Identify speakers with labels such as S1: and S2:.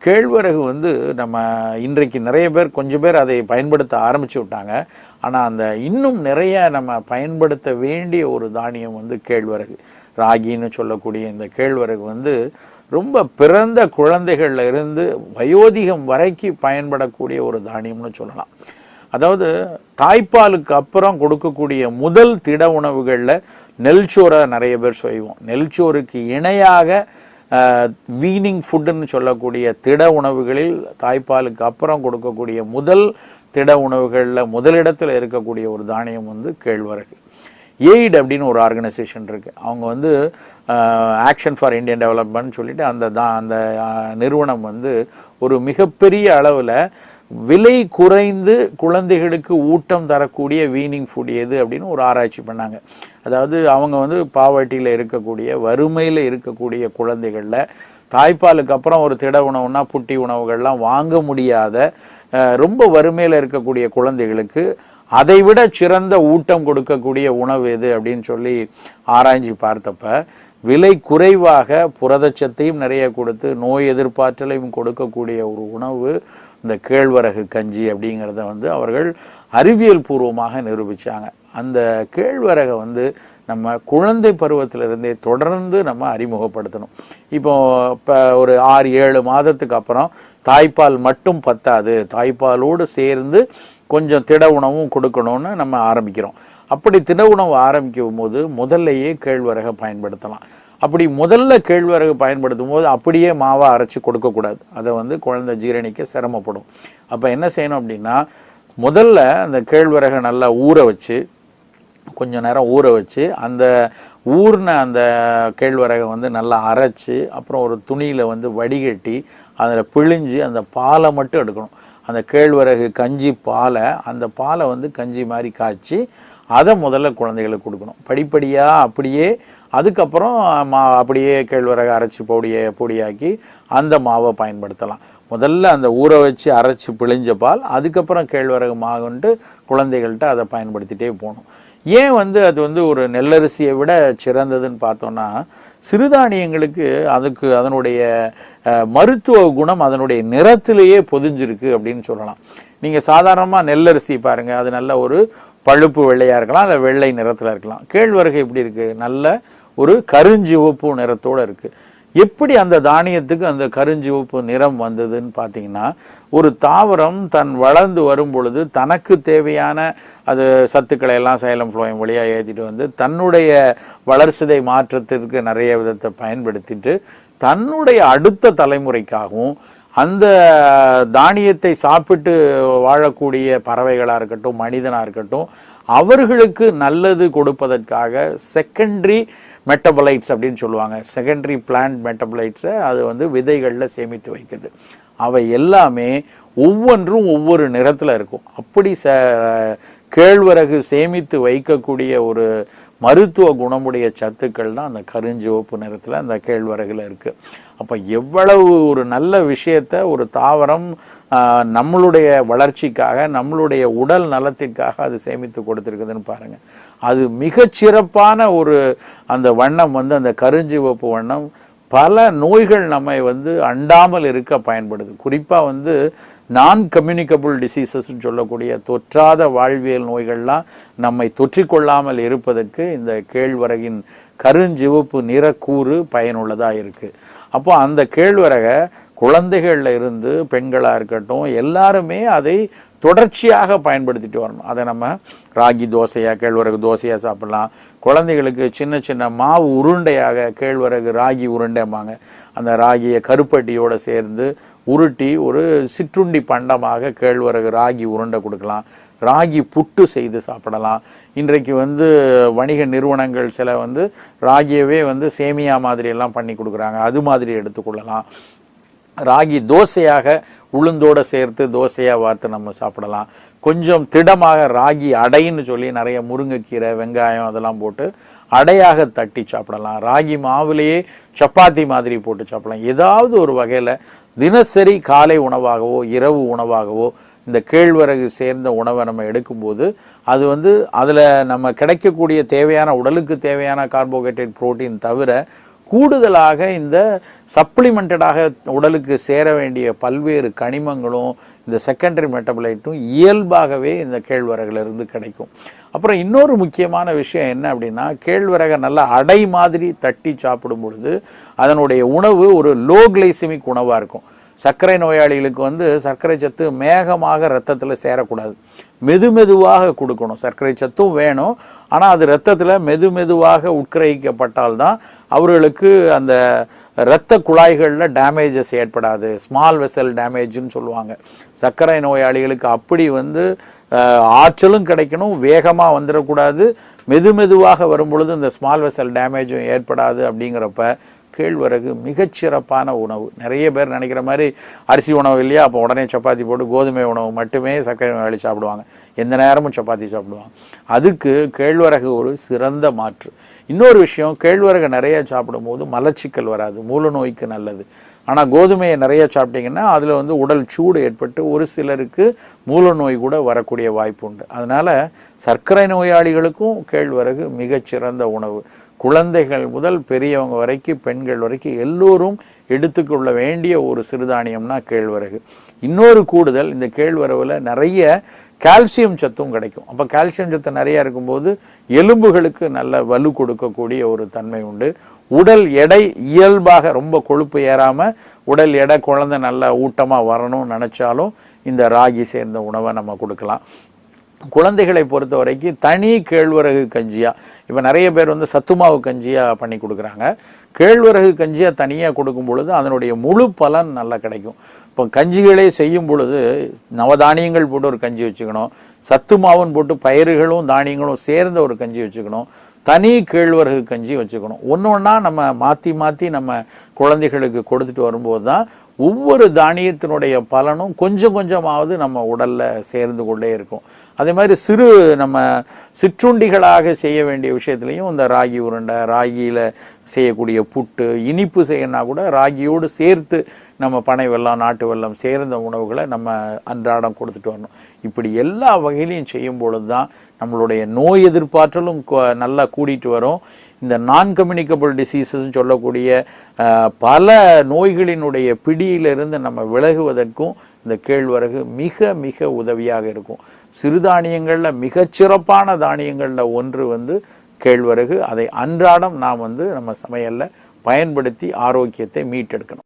S1: கேழ்வரகு வந்து நம்ம இன்றைக்கு நிறைய பேர் கொஞ்சம் பேர் அதை பயன்படுத்த ஆரம்பித்து விட்டாங்க. ஆனால் அந்த இன்னும் நிறைய நம்ம பயன்படுத்த வேண்டிய ஒரு தானியம் வந்து கேழ்வரகு. ராகின்னு சொல்லக்கூடிய இந்த கேழ்வரகு வந்து ரொம்ப பிறந்த குழந்தைகள்ல இருந்து வயோதிகம் வரைக்கும் பயன்படக்கூடிய ஒரு தானியம்னு சொல்லலாம். அதாவது தாய்ப்பாலுக்கு அப்புறம் கொடுக்கக்கூடிய முதல் திட உணவுகளில் நெல்சோரை நிறைய பேர் செய்வோம். நெல்சோருக்கு இணையாக வீனிங் ஃபுட்டுன்னு சொல்லக்கூடிய திட உணவுகளில் தாய்ப்பாலுக்கு அப்புறம் கொடுக்கக்கூடிய முதல் திட உணவுகளில் முதலிடத்தில் இருக்கக்கூடிய ஒரு தானியம் வந்து கேழ்வரகு. எய்ட் அப்படின்னு ஒரு ஆர்கனைசேஷன் இருக்குது. அவங்க வந்து ஆக்ஷன் ஃபார் இந்தியன் டெவலப்மெண்ட் சொல்லிட்டு அந்த நிறுவனம் வந்து ஒரு மிகப்பெரிய அளவில் விலை குறைந்து குழந்தைகளுக்கு ஊட்டம் தரக்கூடிய வீனிங் ஃபுட் எது அப்படின்னு ஒரு ஆராய்ச்சி பண்ணாங்க. அதாவது அவங்க வந்து பாவர்ட்டியில் இருக்கக்கூடிய வறுமையில் இருக்கக்கூடிய குழந்தைகளில் தாய்ப்பாலுக்கு அப்புறம் ஒரு திட உணவுனா புட்டி உணவுகள்லாம் வாங்க முடியாத ரொம்ப வறுமையில் இருக்கக்கூடிய குழந்தைகளுக்கு அதைவிட சிறந்த ஊட்டம் கொடுக்கக்கூடிய உணவு எது அப்படின்னு சொல்லி ஆராய்ச்சி பார்த்தப்ப விலை குறைவாக புரதச்சத்தையும் நிறைய கொடுத்து நோய் எதிர்ப்பாற்றலையும் கொடுக்கக்கூடிய ஒரு உணவு இந்த கேழ்வரகு கஞ்சி அப்படிங்கிறத வந்து அவர்கள் அறிவியல் பூர்வமாக நிரூபித்தாங்க. அந்த கேழ்வரகை வந்து நம்ம குழந்தை பருவத்திலிருந்தே தொடர்ந்து நம்ம அறிமுகப்படுத்தணும். இப்போ ஒரு 6-7 மாதத்துக்கு அப்புறம் தாய்ப்பால் மட்டும் பத்தாது, தாய்ப்பாலோடு சேர்ந்து கொஞ்சம் திட உணவும் கொடுக்கணும்னு நம்ம ஆரம்பிக்கிறோம். அப்படி திட உணவு ஆரம்பிக்கும் போது முதல்லையே கேழ்வரகை பயன்படுத்தலாம். அப்படி முதல்ல கேழ்வரகு பயன்படுத்தும் போது அப்படியே மாவை அரைச்சி கொடுக்கக்கூடாது. அதை வந்து குழந்தை ஜீரணிக்க சிரமப்படும். அப்போ என்ன செய்யணும் அப்படின்னா, முதல்ல அந்த கேழ்வரகை நல்லா ஊற வச்சு கொஞ்சம் நேரம் ஊற வச்சு அந்த ஊறின அந்த கேழ்வரகை வந்து நல்லா அரைச்சி அப்புறம் ஒரு துணியில் வந்து வடிகட்டி அதில் பிழிஞ்சு அந்த பாலை மட்டும் எடுக்கணும். அந்த கேழ்வரகு கஞ்சி பாலை, அந்த பாலை வந்து கஞ்சி மாதிரி காய்ச்சி அதை முதல்ல குழந்தைகளுக்கு கொடுக்கணும். படிப்படியாக அப்படியே அதுக்கப்புறம் அப்படியே கேழ்வரகு அரைச்சி பொடியாக்கி அந்த மாவை பயன்படுத்தலாம். முதல்ல அந்த ஊற வச்சு அரைச்சி பிழிஞ்ச பால், அதுக்கப்புறம் கேழ்வரகு மாவுன்ட்டு குழந்தைகள்கிட்ட அதை பயன்படுத்திகிட்டே போகணும். ஏன் வந்து அது வந்து ஒரு நெல்லரிசியை விட சிறந்ததுன்னு பார்த்தோன்னா, சிறுதானியங்களுக்கு அதனுடைய மருத்துவ குணம் அதனுடைய நிறத்திலேயே பொதிஞ்சிருக்கு அப்படின்னு சொல்லலாம். நீங்கள் சாதாரணமாக நெல்லரிசி பாருங்கள், அது நல்ல ஒரு பழுப்பு வெள்ளையாக இருக்கலாம், இல்லை வெள்ளை நிறத்தில் இருக்கலாம். கேழ்வரகு எப்படி இருக்குது? நல்ல ஒரு கருஞ்சிவப்பு நிறத்தோடு இருக்குது. எப்படி அந்த தானியத்துக்கு அந்த கருஞ்சிவப்பு நிறம் வந்ததுன்னு பார்த்தீங்கன்னா, ஒரு தாவரம் தன் வளர்ந்து வரும் பொழுது தனக்கு தேவையான அது சத்துக்களை எல்லாம் சைலம் ஃப்ளோயம் வழியாக ஏற்றிட்டு வந்து தன்னுடைய வளர்சிதை மாற்றத்திற்கு நிறைய விதத்தை பயன்படுத்திட்டு தன்னுடைய அடுத்த தலைமுறைக்காகவும் அந்த தானியத்தை சாப்பிட்டு வாழக்கூடிய பறவைகளாக இருக்கட்டும், மனிதனாக இருக்கட்டும், அவர்களுக்கு நல்லது கொடுப்பதற்காக செகண்டரி மெட்டபலைட்ஸ் அப்படின்னு சொல்லுவாங்க. செகண்டரி பிளான்ட் மெட்டபலைட்ஸை அது வந்து விதைகளில் சேமித்து வைக்குது. அவை எல்லாமே ஒவ்வொன்றும் ஒவ்வொரு நிறத்தில் இருக்கும். அப்படி கேழ்வரகு சேமித்து வைக்கக்கூடிய ஒரு மருத்துவ குணமுடைய சத்துக்கள் தான் அந்த கருஞ்சிவப்பு நிறத்தில் அந்த கேழ்வரகுல இருக்குது. அப்போ எவ்வளவு ஒரு நல்ல விஷயத்தை ஒரு தாவரம் நம்மளுடைய வளர்ச்சிக்காக, நம்மளுடைய உடல் நலத்திற்காக அது சேமித்து கொடுத்துருக்குதுன்னு பாருங்கள். அது மிகச்சிறப்பான ஒரு அந்த வண்ணம் வந்து அந்த கருஞ்சிவப்பு வண்ணம் பல நோய்கள் நம்மை வந்து அண்டாமல் இருக்க பயன்படுது. குறிப்பாக வந்து நான் கம்யூனிகபிள் டிசீசஸ்ன்னு சொல்லக்கூடிய தொற்றாத வாழ்வியல் நோய்கள்லாம் நம்மை தொற்றிக்கொள்ளாமல் இருப்பதற்கு இந்த கேழ்வரகின் கருஞ்சிவப்பு நிறக்கூறு பயனுள்ளதாக இருக்குது. அப்போ அந்த கேழ்வரகை குழந்தைகளில் இருந்து பெண்களாக இருக்கட்டும் எல்லாருமே அதை தொடர்ச்சியாக பயன்படுத்திட்டு வரணும். அதை நம்ம ராகி தோசையாக, கேழ்வரகு தோசையாக சாப்பிட்லாம். குழந்தைகளுக்கு சின்ன சின்ன மாவு உருண்டையாக கேழ்வரகு ராகி உருண்டைம்பாங்க. அந்த ராகியை கருப்பட்டியோடு சேர்ந்து உருட்டி ஒரு சிற்றுண்டி பண்டமாக கேழ்வரகு ராகி உருண்டை கொடுக்கலாம். ராகி புட்டு செய்து சாப்பிடலாம். இன்றைக்கு வந்து வணிக நிறுவனங்கள் சில வந்து ராகியவே வந்து சேமியா மாதிரியெல்லாம் பண்ணி கொடுக்குறாங்க. அது மாதிரி எடுத்துக்கொள்ளலாம். ராகி தோசையாக உளுந்தோடு சேர்த்து தோசையாக வார்த்து நம்ம சாப்பிடலாம். கொஞ்சம் திடமாக ராகி அடைன்னு சொல்லி நிறைய முருங்கைக்கீரை, வெங்காயம் அதெல்லாம் போட்டு அடையாக தட்டி சாப்பிடலாம். ராகி மாவுலேயே சப்பாத்தி மாதிரி போட்டு சாப்பிடலாம். ஏதாவது ஒரு வகையில் தினசரி காலை உணவாகவோ இரவு உணவாகவோ இந்த கேழ்வரகு சேர்ந்த உணவை நம்ம எடுக்கும்போது அது வந்து அதில் நம்ம கிடைக்கக்கூடிய தேவையான உடலுக்கு தேவையான கார்போஹைட்ரேட் புரோட்டீன் தவிர கூடுதலாக இந்த சப்ளிமெண்டடாக உடலுக்கு சேர வேண்டிய பல்வேறு கனிமங்களும் இந்த செகண்டரி மெட்டபலைட்டும் இயல்பாகவே இந்த கேழ்வரகுலேருந்து கிடைக்கும். அப்புறம் இன்னொரு முக்கியமான விஷயம் என்ன அப்படின்னா, கேழ்வரகை நல்லா அடை மாதிரி தட்டி சாப்பிடும் பொழுது அதனுடைய உணவு ஒரு லோ கிளைசிமிக் உணவாக இருக்கும். சர்க்கரை நோயாளிகளுக்கு வந்து சர்க்கரை சத்து மேகமாக ரத்தத்தில் சேரக்கூடாது, மெதுவாக கொடுக்கணும். சர்க்கரை சத்தும் வேணும், ஆனால் அது ரத்தத்தில் மெதுவாக உட்கிரகிக்கப்பட்டால்தான் அவர்களுக்கு அந்த இரத்த குழாய்களில் டேமேஜஸ் ஏற்படாது. ஸ்மால் வெசல் டேமேஜ்னு சொல்லுவாங்க. சர்க்கரை நோயாளிகளுக்கு அப்படி வந்து ஆற்றலும் கிடைக்கணும், வேகமாக வந்துடக்கூடாது, மெதுவாக வரும் பொழுது இந்த ஸ்மால் வெசல் டேமேஜும் ஏற்படாது. அப்படிங்கிறப்ப கேழ்வரகு மிகச்சிறப்பான உணவு. நிறைய பேர் நினைக்கிற மாதிரி அரிசி உணவு இல்லையா, அப்போ உடனே சப்பாத்தி போட்டு கோதுமை உணவு மட்டுமே சர்க்கரை நோயாளி சாப்பிடுவாங்க, எந்த நேரமும் சப்பாத்தி சாப்பிடுவாங்க. அதுக்கு கேழ்வரகு ஒரு சிறந்த மாற்று. இன்னொரு விஷயம், கேழ்வரகு நிறைய சாப்பிடும்போது மலச்சிக்கல் வராது, மூல நோய்க்கு நல்லது. ஆனால் கோதுமையை நிறைய சாப்பிட்டிங்கன்னா அதில் வந்து உடல் சூடு ஏற்பட்டு ஒரு சிலருக்கு மூல நோய் கூட வரக்கூடிய வாய்ப்பு உண்டு. அதனால் சர்க்கரை நோயாளிகளுக்கும் கேழ்வரகு மிகச்சிறந்த உணவு. குழந்தைகள் முதல் பெரியவங்க வரைக்கும், பெண்கள் வரைக்கும் எல்லோரும் எடுத்துக்கொள்ள வேண்டிய ஒரு சிறுதானியம்னா கேழ்வரகு. இன்னொரு கூடுதல், இந்த கேழ்வரகுல நிறைய கால்சியம் சத்தும் கிடைக்கும். அப்போ கால்சியம் சத்து நிறையா இருக்கும்போது எலும்புகளுக்கு நல்ல வலு கொடுக்கக்கூடிய ஒரு தன்மை உண்டு. உடல் எடை இயல்பாக ரொம்ப கொழுப்பு ஏறாமல் உடல் எடை குழந்தை நல்லா ஊட்டமாக வரணும்னு நினச்சாலும் இந்த ராகி சேர்ந்த உணவை நம்ம கொடுக்கலாம். குழந்தைகளை பொறுத்த வரைக்கும் தனி கேழ்வரகு கஞ்சியாக, இப்போ நிறைய பேர் வந்து சத்துமாவு கஞ்சியாக பண்ணி கொடுக்குறாங்க. கேழ்வரகு கஞ்சியாக தனியாக கொடுக்கும் பொழுது அதனுடைய முழு பலன் நல்லா கிடைக்கும். இப்போ கஞ்சிகளே செய்யும் பொழுது நவதானியங்கள் போட்டு ஒரு கஞ்சி வச்சுக்கணும், சத்து மாவுன்னு போட்டு பயிர்களும் தானியங்களும் சேர்ந்த ஒரு கஞ்சி வச்சுக்கணும், தனி கேழ்வரகு கஞ்சி வச்சுக்கணும். ஒன்று ஒன்றா நம்ம மாற்றி நம்ம குழந்தைகளுக்கு கொடுத்துட்டு வரும்போது தான் ஒவ்வொரு தானியத்தினுடைய பலனும் கொஞ்சமாவது நம்ம உடலில் சேர்ந்து கொண்டே இருக்கும். அதே மாதிரி நம்ம சிற்றுண்டிகளாக செய்ய வேண்டிய விஷயத்துலையும் இந்த ராகி உருண்டை, ராகியில் செய்யக்கூடிய புட்டு, இனிப்பு செய்யணும்னா கூட ராகியோடு சேர்த்து நம்ம பனை வெல்லம், நாட்டு வெல்லம் சேர்ந்த உணவுகளை நம்ம அன்றாடம் கொடுத்துட்டு வரணும். இப்படி எல்லா வகையிலையும் செய்யும் பொழுது தான் நம்மளுடைய நோய் எதிர்ப்பாற்றலும் நல்லா கூட்டிகிட்டு வரும். இந்த நான் கம்யூனிகபிள் டிசீசஸ்ன்னு சொல்லக்கூடிய பல நோய்களினுடைய பிடியிலிருந்து நம்ம விலகுவதற்கும் இந்த கேழ்வரகு மிக உதவியாக இருக்கும். சிறுதானியங்களில் மிகச்சிறப்பான தானியங்களில் ஒன்று வந்து கேழ்வரகு. அதை அன்றாடம் நாம் வந்து நம்ம சமையலில் பயன்படுத்தி ஆரோக்கியத்தை மீட்டெடுக்கணும்.